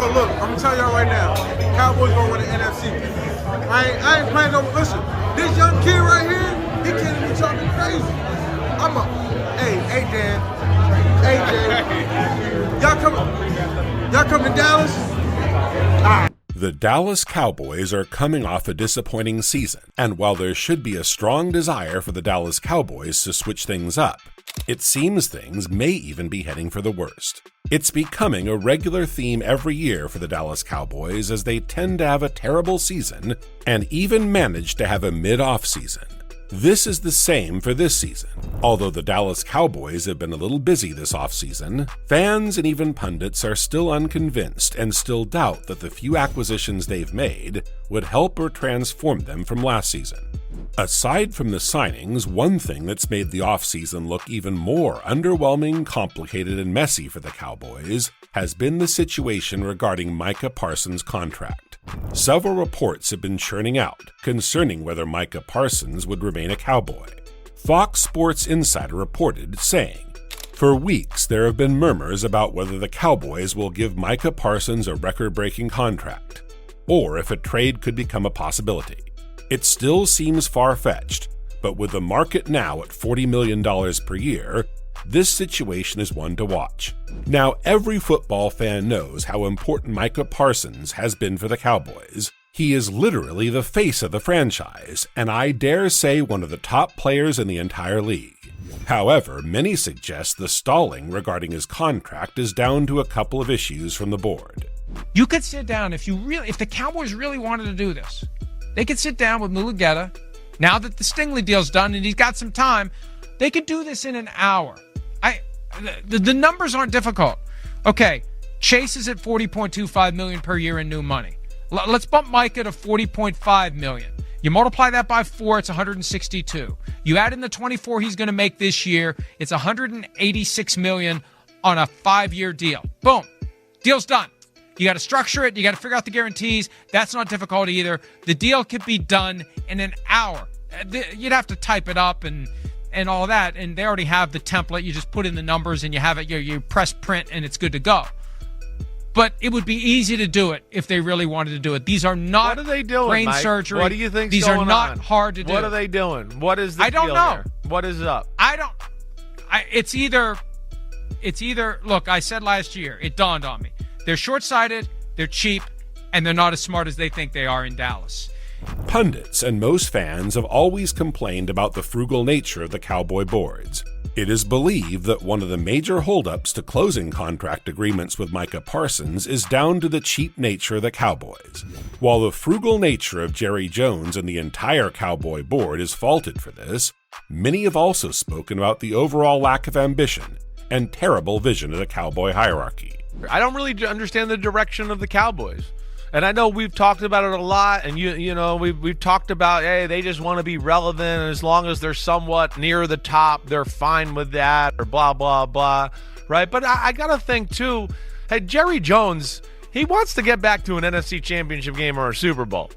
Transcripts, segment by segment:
Yo, look, I'm gonna tell y'all right now, Cowboys gonna win the NFC. I ain't playing no. Listen, this young kid right here, he can't even talk me crazy. Hey Dan, y'all come to Dallas? All right. The Dallas Cowboys are coming off a disappointing season, and while there should be a strong desire for the Dallas Cowboys to switch things up, it seems things may even be heading for the worst. It's becoming a regular theme every year for the Dallas Cowboys as they tend to have a terrible season and even manage to have a mid-off season. This is the same for this season. Although the Dallas Cowboys have been a little busy this offseason, fans and even pundits are still unconvinced and still doubt that the few acquisitions they've made would help or transform them from last season. Aside from the signings, one thing that's made the offseason look even more underwhelming, complicated, and messy for the Cowboys has been the situation regarding Micah Parsons' contract. Several reports have been churning out concerning whether Micah Parsons would remain a Cowboy. Fox Sports Insider reported, saying, "For weeks there have been murmurs about whether the Cowboys will give Micah Parsons a record-breaking contract, or if a trade could become a possibility. It still seems far-fetched, but with the market now at $40 million per year, this situation is one to watch." Now, every football fan knows how important Micah Parsons has been for the Cowboys. He is literally the face of the franchise, and I dare say one of the top players in the entire league. However, many suggest the stalling regarding his contract is down to a couple of issues from the board. You could sit down if the Cowboys really wanted to do this. They could sit down with Mulugeta. Now that the Stingley deal's done and he's got some time, they could do this in an hour. The numbers aren't difficult. Okay, Chase is at $40.25 million per year in new money. Let's bump Micah to $40.5 million. You multiply that by 4, it's $162. You add in the $24 he's going to make this year, it's $186 million on a 5-year deal. Boom. Deal's done. You got to structure it. You got to figure out the guarantees. That's not difficult either. The deal could be done in an hour. You'd have to type it up and all that, and they already have the template. You just put in the numbers and you have it. You press print and it's good to go. But it would be easy to do it if they really wanted to do it. These are not what are they doing, brain Mike? surgery. What do you think? These are not hard to do. What are they doing? What is the I don't deal know. here? What is up? It's either. Look, I said last year. It dawned on me. They're short-sighted. They're cheap, and they're not as smart as they think they are in Dallas. Pundits and most fans have always complained about the frugal nature of the Cowboy boards. It is believed that one of the major holdups to closing contract agreements with Micah Parsons is down to the cheap nature of the Cowboys. While the frugal nature of Jerry Jones and the entire Cowboy board is faulted for this, many have also spoken about the overall lack of ambition and terrible vision of the Cowboy hierarchy. I don't really understand the direction of the Cowboys. And I know we've talked about it a lot, and we've talked about, hey, they just want to be relevant, and as long as they're somewhat near the top, they're fine with that, or blah, blah, blah, right? But I got to think, too, hey, Jerry Jones, he wants to get back to an NFC Championship game or a Super Bowl.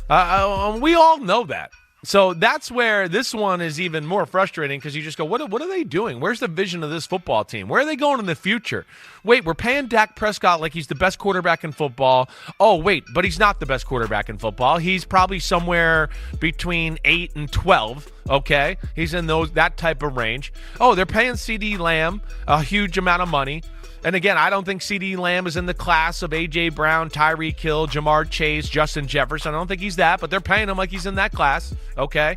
We all know that. So that's where this one is even more frustrating, because you just go, what are they doing? Where's the vision of this football team? Where are they going in the future? Wait, we're paying Dak Prescott like he's the best quarterback in football. Oh, wait, but he's not the best quarterback in football. He's probably somewhere between 8 and 12, okay? He's in that type of range. Oh, they're paying CeeDee Lamb a huge amount of money. And again, I don't think CeeDee Lamb is in the class of A.J. Brown, Tyreek Hill, Jamar Chase, Justin Jefferson. I don't think he's that, but they're paying him like he's in that class, okay?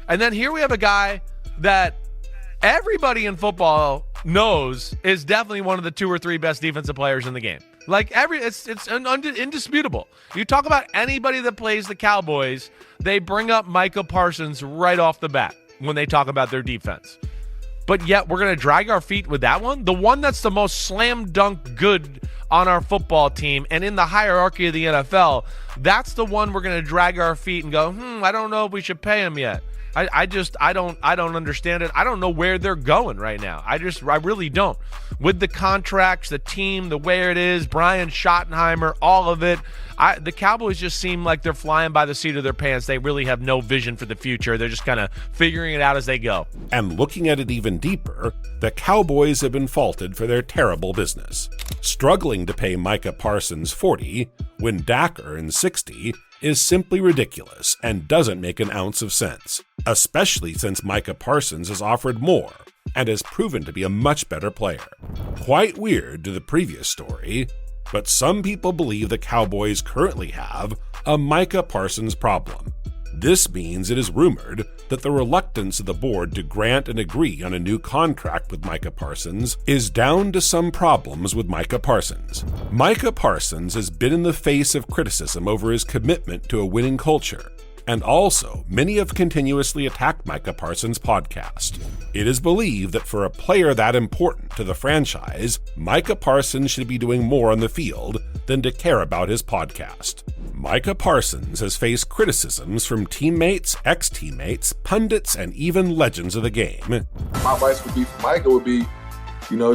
And then here we have a guy that everybody in football knows is definitely one of the 2 or 3 best defensive players in the game. Like it's indisputable. You talk about anybody that plays the Cowboys, they bring up Micah Parsons right off the bat when they talk about their defense. But yet we're going to drag our feet with that one? The one that's the most slam dunk good on our football team and in the hierarchy of the NFL, that's the one we're going to drag our feet and go, I don't know if we should pay him yet. I don't understand it. I don't know where they're going right now. I really don't. With the contracts, the team, the way it is, Brian Schottenheimer, all of it, the Cowboys just seem like they're flying by the seat of their pants. They really have no vision for the future. They're just kind of figuring it out as they go. And looking at it even deeper, the Cowboys have been faulted for their terrible business. Struggling to pay Micah Parsons $40 when Dak earns $60 is simply ridiculous and doesn't make an ounce of sense, especially since Micah Parsons has offered more and has proven to be a much better player. Quite weird to the previous story, but some people believe the Cowboys currently have a Micah Parsons problem. This means it is rumored that the reluctance of the board to grant and agree on a new contract with Micah Parsons is down to some problems with Micah Parsons. Micah Parsons has been in the face of criticism over his commitment to a winning culture, and also many have continuously attacked Micah Parsons' podcast. It is believed that for a player that important to the franchise, Micah Parsons should be doing more on the field than to care about his podcast. Micah Parsons has faced criticisms from teammates, ex-teammates, pundits, and even legends of the game. My advice would be for Micah would be,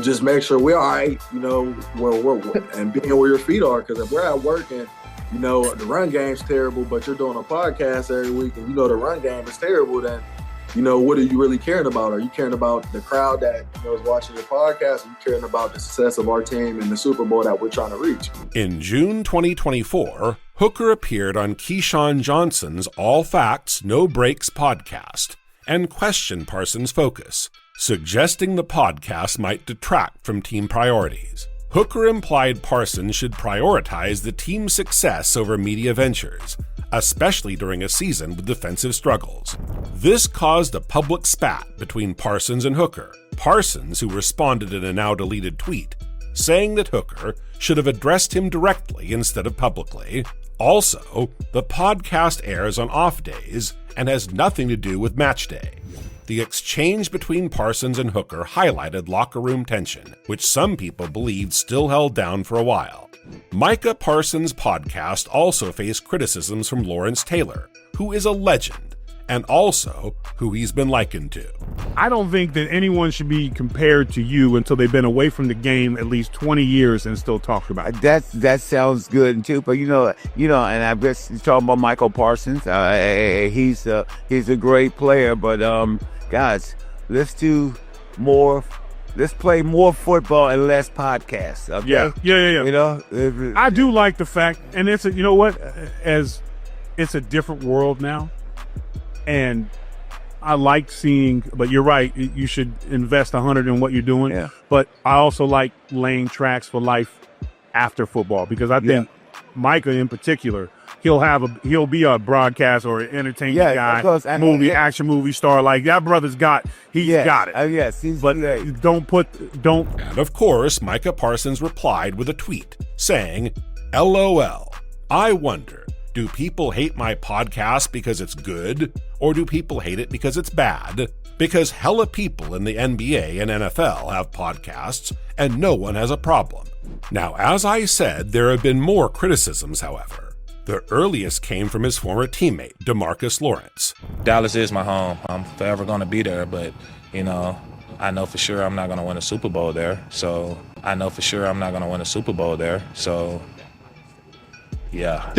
just make sure we're all right, and being where your feet are. Because if we're at work and, the run game's terrible, but you're doing a podcast every week and the run game is terrible, then, what are you really caring about? Are you caring about the crowd that is watching your podcast? Are you caring about the success of our team and the Super Bowl that we're trying to reach? In June 2024, Hooker appeared on Keyshawn Johnson's All Facts, No Breaks podcast and questioned Parsons' focus, suggesting the podcast might detract from team priorities. Hooker implied Parsons should prioritize the team's success over media ventures, especially during a season with defensive struggles. This caused a public spat between Parsons and Hooker. Parsons, who responded in a now-deleted tweet, saying that Hooker should have addressed him directly instead of publicly. Also, the podcast airs on off days and has nothing to do with match day. The exchange between Parsons and Hooker highlighted locker room tension, which some people believed still held down for a while. Micah Parsons' podcast also faced criticisms from Lawrence Taylor, who is a legend, and also who he's been likened to. I don't think that anyone should be compared to you until they've been away from the game at least 20 years and still talk about it. That sounds good too, but and I guess you're talking about Michael Parsons. He's a great player, but guys, let's play more football and less podcasts. Okay? Yeah. I do like the fact, and it's as it's a different world now, and I like seeing. But you're right, you should invest 100 in what you're doing. Yeah. But I also like laying tracks for life after football, because I think Micah in particular, he'll be a broadcast or an entertainment guy, action movie star. Like that brother's got it. Yes, he's but great. Don't. And of course, Micah Parsons replied with a tweet saying, LOL, I wonder, do people hate my podcast because it's good, or do people hate it because it's bad? Because hella people in the NBA and NFL have podcasts, and no one has a problem. Now, as I said, there have been more criticisms, however. The earliest came from his former teammate, DeMarcus Lawrence. Dallas is my home. I'm forever going to be there, but, I know for sure I'm not going to win a Super Bowl there. So, yeah.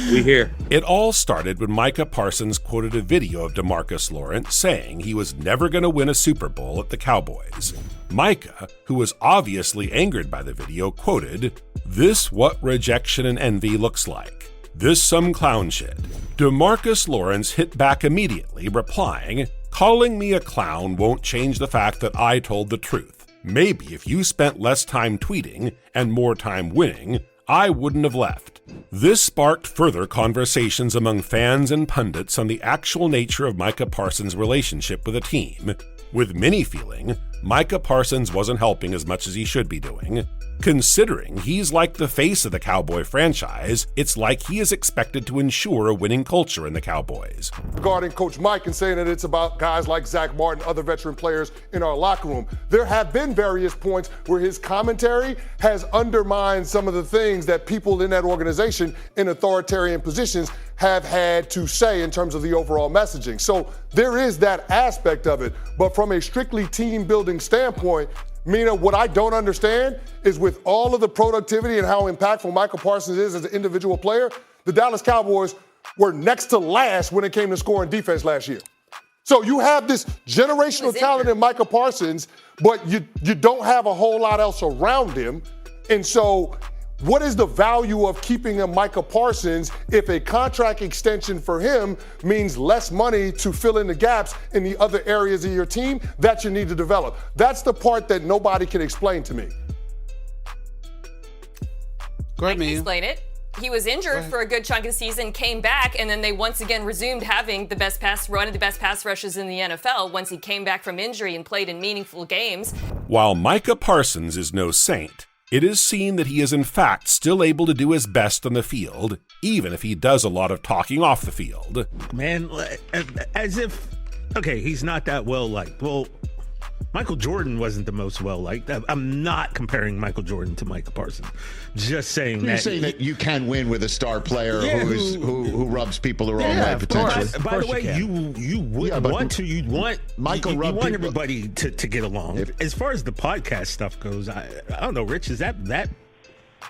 We here. It all started when Micah Parsons quoted a video of DeMarcus Lawrence saying he was never going to win a Super Bowl at the Cowboys. Micah, who was obviously angered by the video, quoted, "This what rejection and envy looks like. This some clown shit." DeMarcus Lawrence hit back immediately, replying, "Calling me a clown won't change the fact that I told the truth. Maybe if you spent less time tweeting and more time winning, I wouldn't have left." This sparked further conversations among fans and pundits on the actual nature of Micah Parsons' relationship with the team, with many feeling Micah Parsons wasn't helping as much as he should be doing, Considering he's like the face of the Cowboy franchise, it's like he is expected to ensure a winning culture in the Cowboys. Regarding Coach Mike and saying that it's about guys like Zach Martin, other veteran players in our locker room, there have been various points where his commentary has undermined some of the things that people in that organization in authoritarian positions have had to say in terms of the overall messaging. So there is that aspect of it. But from a strictly team building standpoint, Mina, what I don't understand is with all of the productivity and how impactful Micah Parsons is as an individual player, the Dallas Cowboys were next to last when it came to scoring defense last year. So you have this generational talent in Micah Parsons, but you don't have a whole lot else around him. And so what is the value of keeping a Micah Parsons if a contract extension for him means less money to fill in the gaps in the other areas of your team that you need to develop? That's the part that nobody can explain to me. Go ahead, I can explain it. He was injured for a good chunk of the season, came back, and then they once again resumed having the best pass run and the best pass rushes in the NFL once he came back from injury and played in meaningful games. While Micah Parsons is no saint, it is seen that he is in fact still able to do his best on the field, even if he does a lot of talking off the field. Man, as if, okay, he's not that well liked. Well, Michael Jordan wasn't the most well liked. I'm not comparing Michael Jordan to Micah Parsons. Just saying You're saying that you can win with a star player who rubs people the wrong way potentially. By the way, you would want to. You'd want Michael. You want everybody to get along. As far as the podcast stuff goes, I don't know, Rich. Is that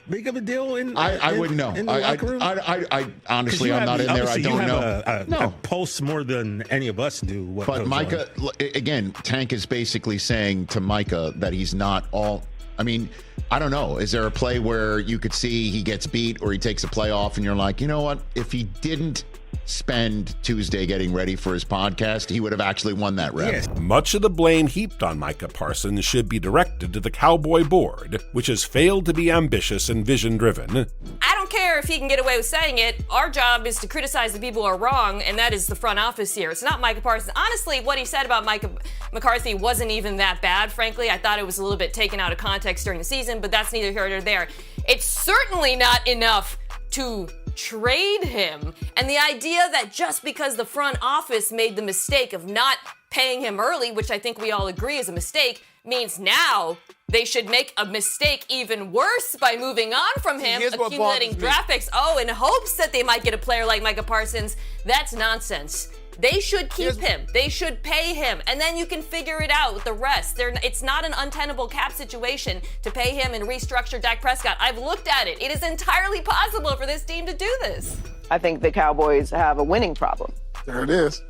big of a deal? I wouldn't know. I honestly, I'm not in there. I don't know. A pulse more than any of us do. But Micah, again, Tank is basically saying to Micah that he's not all. I mean, I don't know. Is there a play where you could see he gets beat or he takes a play off and you're like, you know what? If he didn't spend Tuesday getting ready for his podcast, he would have actually won that rep. Yes. Much of the blame heaped on Micah Parsons should be directed to the Cowboy board, which has failed to be ambitious and vision-driven. I don't care if he can get away with saying it. Our job is to criticize the people who are wrong, and that is the front office here. It's not Micah Parsons. Honestly, what he said about Micah McCarthy wasn't even that bad, frankly. I thought it was a little bit taken out of context during the season, but that's neither here nor there. It's certainly not enough to trade him. And the idea that just because the front office made the mistake of not paying him early, which I think we all agree is a mistake, means now they should make a mistake even worse by moving on from him, accumulating draft picks, in hopes that they might get a player like Micah Parsons. That's nonsense. They should keep him. They should pay him. And then you can figure it out with the rest. It's not an untenable cap situation to pay him and restructure Dak Prescott. I've looked at it. It is entirely possible for this team to do this. I think the Cowboys have a winning problem. There it is.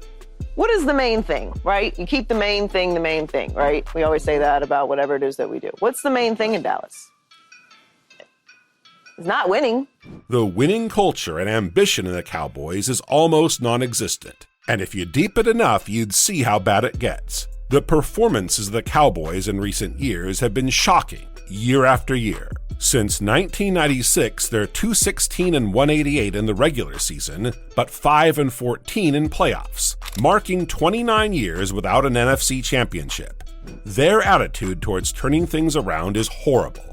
What is the main thing, right? You keep the main thing, right? We always say that about whatever it is that we do. What's the main thing in Dallas? It's not winning. The winning culture and ambition in the Cowboys is almost non-existent. And if you deep it enough, you'd see how bad it gets. The performances of the Cowboys in recent years have been shocking, year after year. Since 1996, they're 216-188 in the regular season, but 5-14 in playoffs, marking 29 years without an NFC championship. Their attitude towards turning things around is horrible.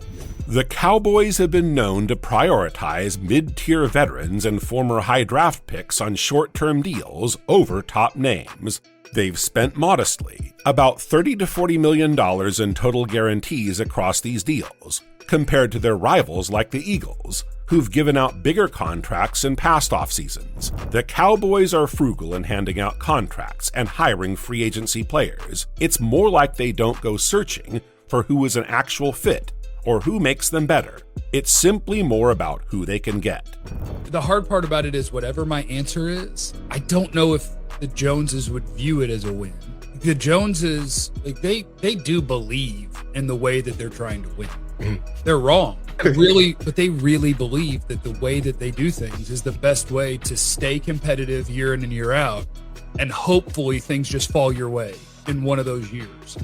The Cowboys have been known to prioritize mid-tier veterans and former high draft picks on short-term deals over top names. They've spent modestly, about $30 to $40 million in total guarantees across these deals, compared to their rivals like the Eagles, who've given out bigger contracts in past off seasons. The Cowboys are frugal in handing out contracts and hiring free agency players. It's more like they don't go searching for who is an actual fit or who makes them better. It's simply more about who they can get. The hard part about it is whatever my answer is, I don't know if the Joneses would view it as a win. The Joneses, they do believe in the way that they're trying to win. They're wrong. But they really believe that the way that they do things is the best way to stay competitive year in and year out. And hopefully things just fall your way in one of those years.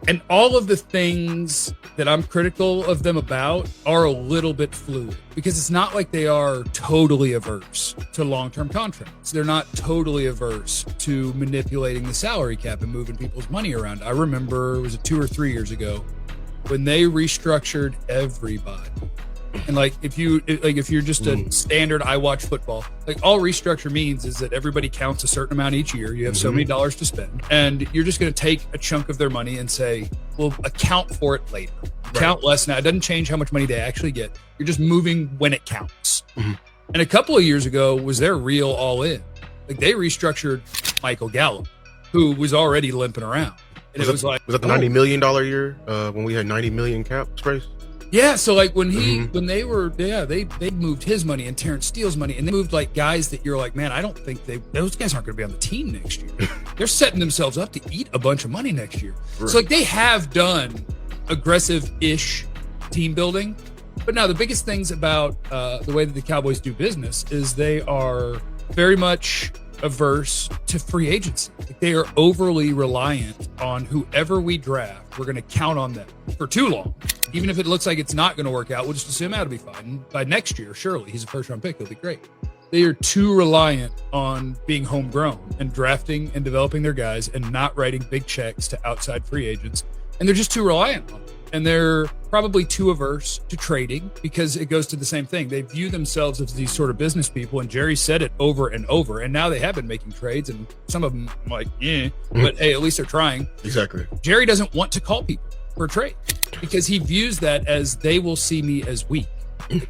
And all of the things that I'm critical of them about are a little bit fluid, because it's not like they are totally averse to long-term contracts. They're not totally averse to manipulating the salary cap and moving people's money around. I remember, it was 2 or 3 years ago, when they restructured everybody. And if you're just a standard, I watch football, all restructure means is that everybody counts a certain amount each year. You have so many dollars to spend, and you're just going to take a chunk of their money and say, we'll account for it later. Count less now. It doesn't change how much money they actually get. You're just moving when it counts. And a couple of years ago was their real all in. They restructured Michael Gallup, who was already limping around. And was that the $90 million year when we had 90 million cap space? Yeah, so when they moved his money and Terrence Steele's money, and they moved guys that you're man, I don't think those guys aren't going to be on the team next year. They're setting themselves up to eat a bunch of money next year. Right. So they have done aggressive-ish team building, but now the biggest things about the way that the Cowboys do business is they are very much averse to free agency. They are overly reliant on whoever we draft. We're going to count on them for too long. Even if it looks like it's not going to work out, we'll just assume that'll be fine. And by next year, surely he's a first-round pick. He'll be great. They are too reliant on being homegrown and drafting and developing their guys and not writing big checks to outside free agents. And they're just too reliant on it. And they're probably too averse to trading because it goes to the same thing. They view themselves as these sort of business people, and Jerry said it over and over. And now they have been making trades, and some of them but hey, at least they're trying. Exactly. Jerry doesn't want to call people for a trade because he views that as they will see me as weak.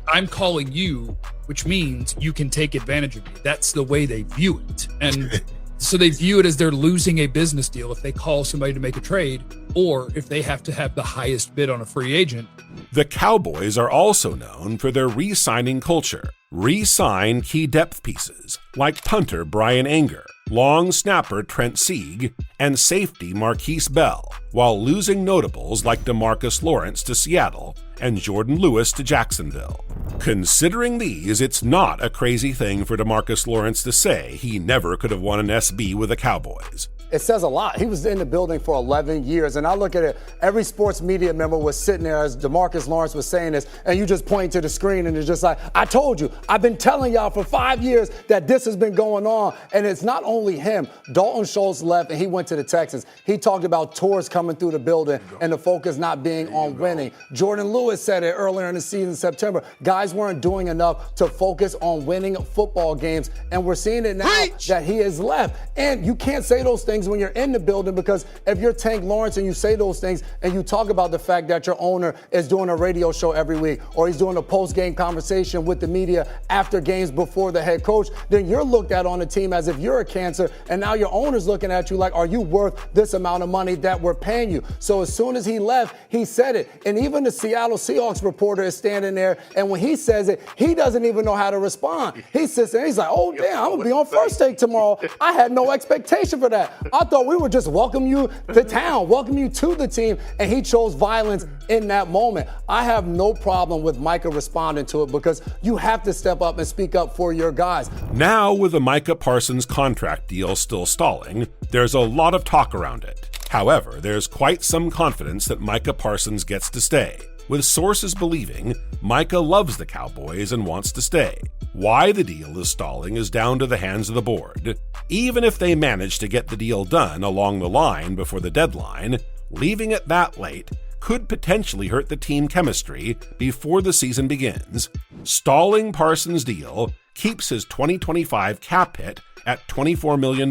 I'm calling you, which means you can take advantage of me. That's the way they view it. And so they view it as they're losing a business deal if they call somebody to make a trade or if they have to have the highest bid on a free agent. The Cowboys are also known for their re-signing culture. Re-sign key depth pieces like punter Brian Anger, long snapper Trent Sieg, and safety Marquise Bell, while losing notables like DeMarcus Lawrence to Seattle and Jordan Lewis to Jacksonville. Considering these, it's not a crazy thing for DeMarcus Lawrence to say he never could have won an SB with the Cowboys. It says a lot. He was in the building for 11 years, and I look at it, every sports media member was sitting there as DeMarcus Lawrence was saying this, and you just point to the screen, and it's just I told you, I've been telling y'all for 5 years that this has been going on, and it's not only him. Dalton Schultz left, and he went to the Texans. He talked about tours coming through the building and the focus not being on winning. Jordan Lewis said it earlier in the season in September. Guys weren't doing enough to focus on winning football games, and we're seeing it now that he has left. And you can't say those things when you're in the building, because if you're Tank Lawrence and you say those things and you talk about the fact that your owner is doing a radio show every week or he's doing a post-game conversation with the media after games before the head coach, then you're looked at on the team as if you're a cancer, and now your owner's looking at you like, are you worth this amount of money that we're paying you? So as soon as he left, he said it. And even the Seattle Seahawks reporter is standing there, and when he says it, he doesn't even know how to respond. He sits there and he's like, oh, damn, I'm going to be on First Take tomorrow. I had no expectation for that. I thought we would just welcome you to town, welcome you to the team, and he chose violence in that moment. I have no problem with Micah responding to it because you have to step up and speak up for your guys. Now, with the Micah Parsons contract deal still stalling, there's a lot of talk around it. However, there's quite some confidence that Micah Parsons gets to stay, with sources believing Micah loves the Cowboys and wants to stay. Why the deal is stalling is down to the hands of the board. Even if they manage to get the deal done along the line before the deadline, leaving it that late could potentially hurt the team chemistry before the season begins. Stalling Parsons' deal keeps his 2025 cap hit at $24 million,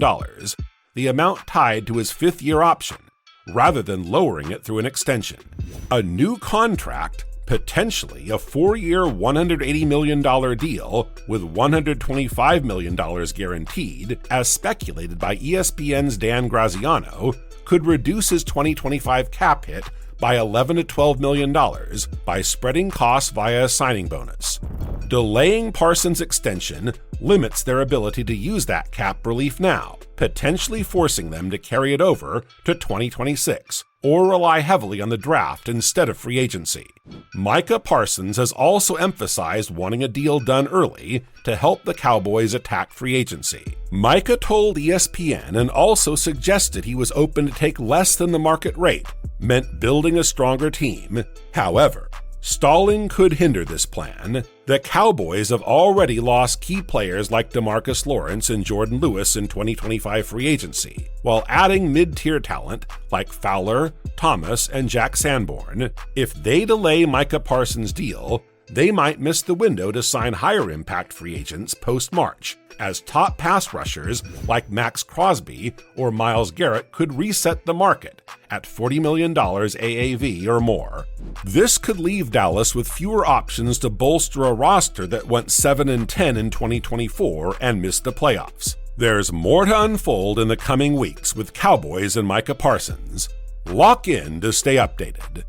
the amount tied to his fifth-year option, rather than lowering it through an extension. A new contract, potentially a 4-year, $180 million deal with $125 million guaranteed, as speculated by ESPN's Dan Graziano, could reduce his 2025 cap hit by $11 to $12 million by spreading costs via a signing bonus. Delaying Parsons' extension limits their ability to use that cap relief now, potentially forcing them to carry it over to 2026, or rely heavily on the draft instead of free agency. Micah Parsons has also emphasized wanting a deal done early to help the Cowboys attack free agency. Micah told ESPN and also suggested he was open to take less than the market rate, meant building a stronger team. However, Stalling could hinder this plan. The Cowboys have already lost key players like DeMarcus Lawrence and Jordan Lewis in 2025 free agency, while adding mid-tier talent like Fowler, Thomas, and Jack Sanborn. If they delay Micah Parsons' deal, they might miss the window to sign higher impact free agents post-March, as top pass rushers like Max Crosby or Myles Garrett could reset the market at $40 million AAV or more. This could leave Dallas with fewer options to bolster a roster that went 7-10 in 2024 and missed the playoffs. There's more to unfold in the coming weeks with Cowboys and Micah Parsons. Lock in to stay updated.